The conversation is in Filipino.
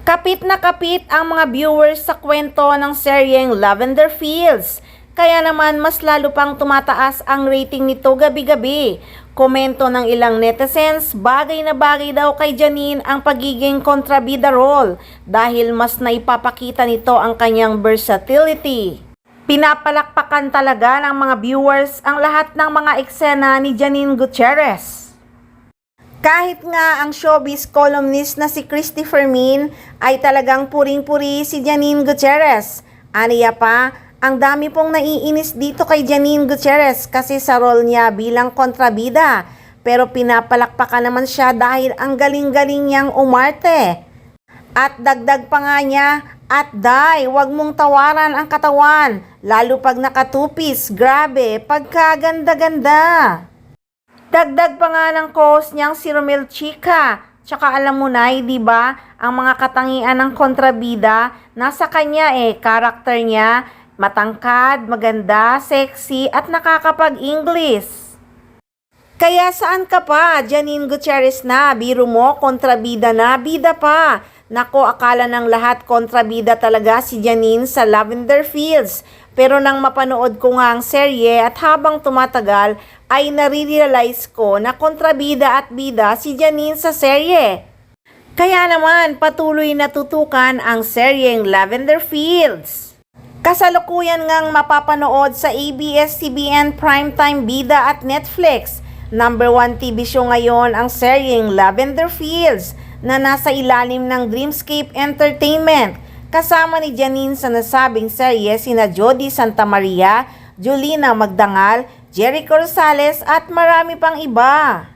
Kapit na kapit ang mga viewers sa kwento ng seryeng Lavender Fields. Kaya naman mas lalo pang tumataas ang rating nito gabi-gabi. Komento ng ilang netizens, bagay na bagay daw kay Janine ang pagiging kontrabida role dahil mas naipapakita nito ang kanyang versatility. Pinapalakpakan talaga ng mga viewers ang lahat ng mga eksena ni Janine Gutierrez. Kahit nga ang showbiz columnist na si Christopher Min ay talagang puring-puri si Janine Gutierrez. Aniya pa, ang dami pong naiinis dito kay Janine Gutierrez kasi sa role niya bilang kontrabida. Pero pinapalakpakan naman siya dahil ang galing-galing niyang umarte. At dagdag pa nga niya, at Day, wag mong tawaran ang katawan, lalo pag nakatupis, grabe, pagkaganda-ganda. Dagdag pa nga ng co-host niyang si Romel Chica. Tsaka alam mo na, di ba, ang mga katangian ng kontrabida, nasa kanya karakter niya, matangkad, maganda, sexy, at nakakapag-English. Kaya saan ka pa, Janine Gutierrez na, biro mo, kontrabida na, bida pa. Nako, akala ng lahat kontrabida talaga si Janine sa Lavender Fields. Pero nang mapanood ko nga ang serye at habang tumatagal ay nare-realize ko na kontrabida at bida si Janine sa serye. Kaya naman patuloy na tutukan ang seryeng Lavender Fields. Kasalukuyan ngang mapapanood sa ABS-CBN Primetime Bida at Netflix. Number 1 TV show ngayon ang seryeng Lavender Fields na nasa ilalim ng Dreamscape Entertainment. Kasama ni Janine sa nasabing serye sina Jody Santa Maria, Julina Magdangal, Jericho Rosales at marami pang iba.